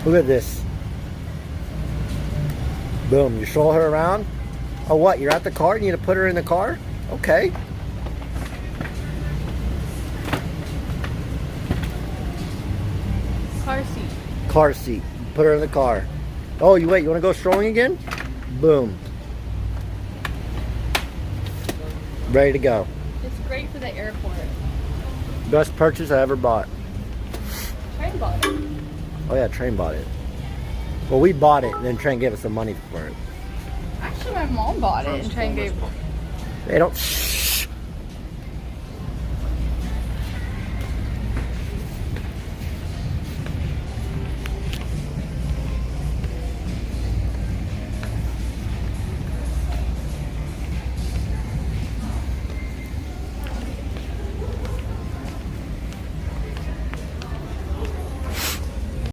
Look at this. Boom, you stroll her around. Oh, what? You're at the car? You need to put her in the car? Okay. Car seat. Car seat. Put her in the car. Oh, you wait. You want to go strolling again? Boom. Ready to go. It's great for the airport. Best purchase I ever bought. Train bought it. Oh yeah, Train bought it. Well, we bought it and then Train gave us the money for it. Actually, my mom bought it and Train gave. They don't.